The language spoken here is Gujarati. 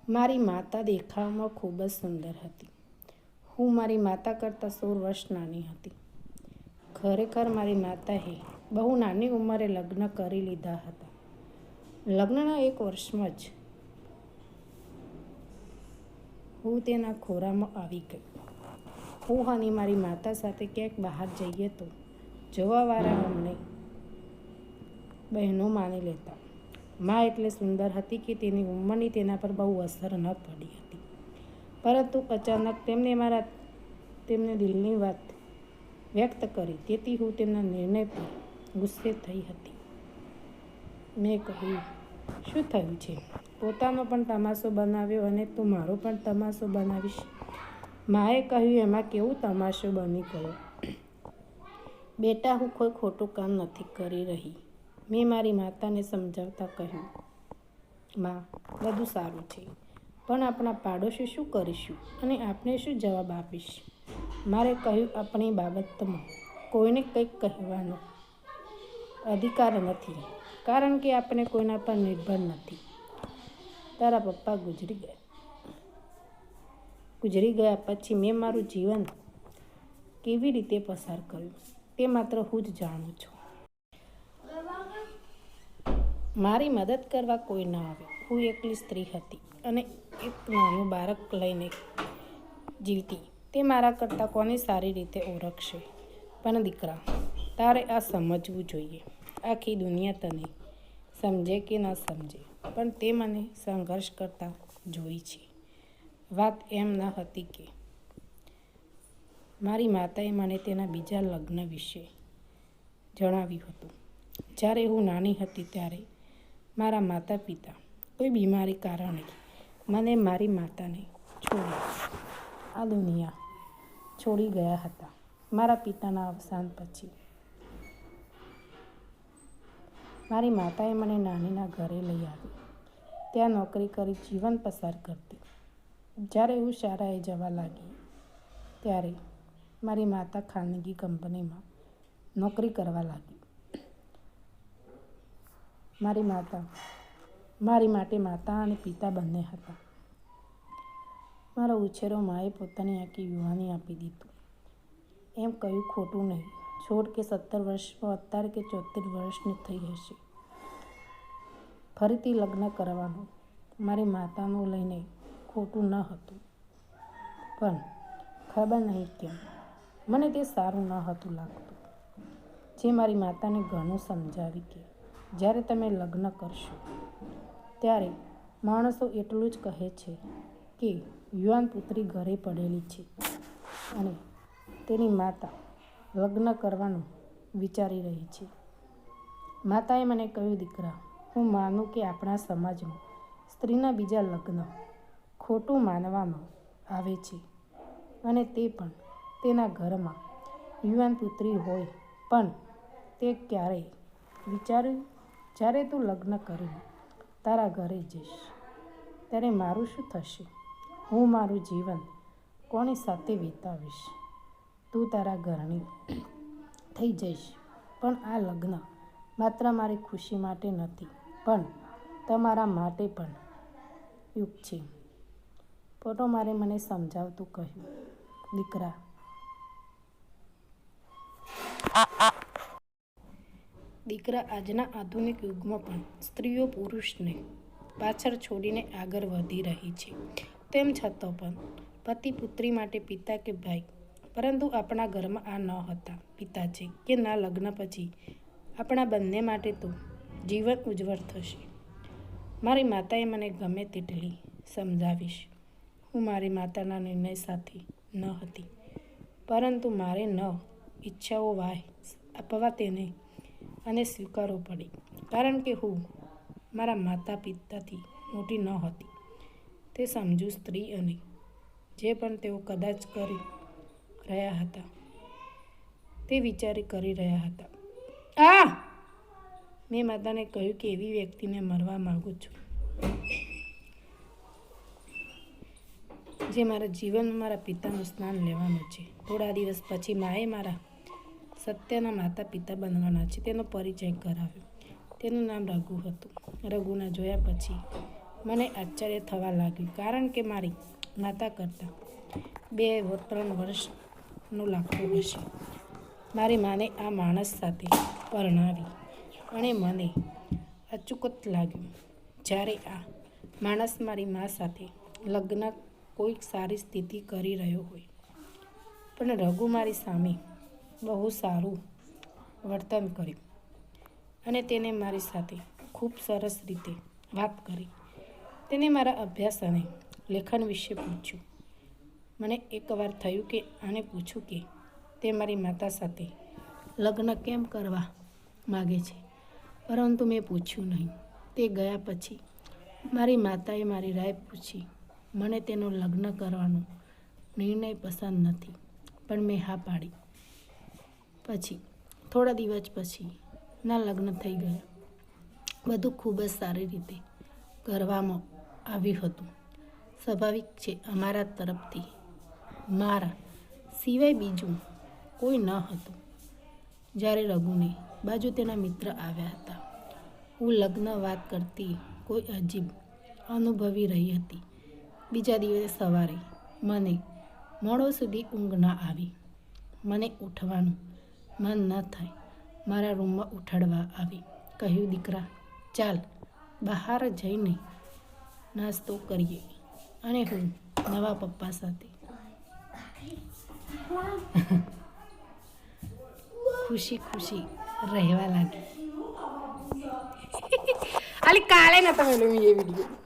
મારી માતા દેખાવમાં ખૂબ જ સુંદર હતી. હું મારી માતા કરતાં 16 વર્ષ નાની હતી. ખરેખર મારી માતાએ બહુ નાની ઉંમરે લગ્ન કરી લીધા હતા. લગ્નના 1 વર્ષમાં જ હું તેના ખોરામાં આવી ગઈ. હું અને મારી માતા સાથે ક્યાંક બહાર જઈએ તો જોવાવાળા અમને બહેનો માની લેતા. મા એટલે સુંદર હતી કે તેની ઉંમરની તેના પર બહુ અસર ન પડી હતી. પરંતુ અચાનક તેમને દિલની વાત વ્યક્ત કરી, તેથી હું તેમના નિર્ણય પર ગુસ્સે થઈ હતી. મેં કહ્યું, શું થયું છે? પોતાનો પણ તમાશો બનાવ્યો અને તું મારો પણ તમાશો બનાવીશ? માએ કહ્યું, એમાં કેવું તમાશો બની ગયો? બેટા, હું કોઈ ખોટું કામ નથી કરી રહી. મેં મારી માતાને સમજાવતા કહ્યું, માં, બધું સારું છે, પણ આપણા પાડોશી શું કરીશું અને આપણે શું જવાબ આપીશ? મારે કહ્યું, આપણી બાબતમાં કોઈને કંઈક કહેવાનો અધિકાર નથી, કારણ કે આપણે કોઈના પર નિર્ભર નથી. તારા પપ્પા ગુજરી ગયા પછી મેં મારું જીવન કેવી રીતે પસાર કર્યું તે માત્ર હું જ જાણું છું. મારી મદદ કરવા કોઈ ન આવ્યું. હું એકલી સ્ત્રી હતી અને એક નાનું બાળક લઈને જીવતી. તે મારા કરતાં કોને સારી રીતે ઓળખશે? પણ દીકરા, તારે આ સમજવું જોઈએ. આખી દુનિયા તને સમજે કે ન સમજે, પણ તે મને સંઘર્ષ કરતા જોઈ છે. વાત એમ ન હતી કે મારી માતાએ મને તેના બીજા લગ્ન વિશે જણાવ્યું હતું. જ્યારે હું નાની હતી ત્યારે મારા માતા પિતા કોઈ બીમારી કારણે મને મારી માતાને છોડી આ દુનિયા છોડી ગયા હતા. મારા પિતાના અવસાન પછી મારી માતાએ મને નાનીના ઘરે લઈ આવી. ત્યાં નોકરી કરી જીવન પસાર કરતી. જ્યારે હું શાળાએ જવા લાગી ત્યારે મારી માતા ખાનગી કંપનીમાં નોકરી કરવા લાગી. મારી માટે માતા અને પિતા બંને હતા. મારો ઉછેરો માએ પોતાની આખી યુવાની આપી દીધું. એમ કહ્યું ખોટું નહીં. છોડ કે 17 વર્ષમાં અત્યારે કે 74 વર્ષની થઈ હશે. ફરીથી લગ્ન કરવાનું મારી માતાનું લઈને ખોટું ન હતું, પણ ખબર નહીં કેમ મને તે સારું ન હતું લાગતું. જે મારી માતાને ઘણું સમજાવી કે જ્યારે તમે લગ્ન કરશો ત્યારે માણસો એટલું જ કહે છે કે યુવાન પુત્રી ઘરે પડેલી છે અને તેની માતા લગ્ન કરવાનું વિચારી રહી છે. માતાએ મને કહ્યું, દીકરા, હું માનું કે આપણા સમાજમાં સ્ત્રીના બીજા લગ્ન ખોટું માનવામાં આવે છે અને તે પણ તેના ઘરમાં યુવાન પુત્રી હોય. પણ તે ક્યારેય વિચાર્યું, જ્યારે તું લગ્ન કરીને તારા ઘરે જઈશ ત્યારે મારું શું થશે? હું મારું જીવન કોની સાથે વિતાવીશ? તું તારા ઘરની થઈ જઈશ. પણ આ લગ્ન માત્ર મારી ખુશી માટે નથી, પણ તમારા માટે પણ યુગ છે. પોતો મારે મને સમજાવતું કહ્યું, દીકરા, આજના આધુનિક યુગમાં પણ સ્ત્રીઓ પુરુષને પાછળ છોડીને આગળ વધી રહી છે. તેમ છતાં પણ પતિ પુત્રી માટે પિતા કે ભાઈ, પરંતુ આપણા ઘરમાં આ ન હતા પિતાજી કે ના લગ્ન પછી આપણા બંને માટે તો જીવન ઉજ્જવળ થશે. મારી માતાએ મને ગમે તેટલી સમજાવીશ. હું મારી માતાના નિર્ણય સાથે ન હતી, પરંતુ મારે ઈચ્છાઓ વાય આપવા તેને અને સ્વીકારવો પડી, કારણ કે હું મારા માતા પિતાથી મોટી ન હતી. તે સમજુ સ્ત્રી અને જે પણ તેઓ કદાચ કરી રહ્યા હતા તે વિચારી કરી રહ્યા હતા. મેં માતાને કહ્યું કે એવી વ્યક્તિને મળવા માંગુ છું જે મારા જીવનમાં મારા પિતાનું સ્થાન લેવાનું છે. થોડા દિવસ પછી માએ મારા સત્યના માતા પિતા બનવાના છે તેનો પરિચય કરાવ્યો. તેનું નામ રઘુ હતું. રઘુના જોયા પછી મને આશ્ચર્ય થવા લાગ્યું, કારણ કે મારી માતા કરતાં 2-3 વર્ષનું લાગતું હશે. મારી માને આ માણસ સાથે પરણાવી અને મને અચૂકત લાગ્યું જ્યારે આ માણસ મારી મા સાથે લગ્ન કોઈક સારી સ્થિતિ કરી રહ્યો હોય. પણ રઘુ મારી સામે બહુ સારું વર્તન કર્યું અને તેને મારી સાથે ખૂબ સરસ રીતે વાત કરી. તેને મારા અભ્યાસ અને લેખન વિશે પૂછ્યું. મને એકવાર થયું કે આને પૂછું કે તે મારી માતા સાથે લગ્ન કેમ કરવા માગે છે, પરંતુ મેં પૂછ્યું નહીં. તે ગયા પછી મારી માતાએ મારી રાય પૂછી. મને તેનો લગ્ન કરવાનો નિર્ણય પસંદ નથી, પણ મેં હા પાડી. પછી થોડા દિવસ પછી ના લગ્ન થઈ ગયા. બધું ખૂબ જ સારી રીતે કરવામાં આવ્યું હતું. સ્વાભાવિક છે, અમારા તરફથી મારા સિવાય બીજું કોઈ ન હતું. જ્યારે રઘુને બાજુ તેના મિત્ર આવ્યા હતા. હું લગ્ન વાત કરતી કોઈ અજીબ અનુભવી રહી હતી. બીજા દિવસે સવારે મને મોડો સુધી ઊંઘ ન આવી. મને ઉઠવાનું મન ન થાય. મારા રૂમમાં ઉઠાડવા આવી. કહ્યું, દીકરા, ચાલ બહાર જઈને નાસ્તો કરીએ. અને હું નવા પપ્પા સાથે ખુશી ખુશી રહેવા લાગી. અલી કાલે નતો મેળવ્યું એ વિડીયો.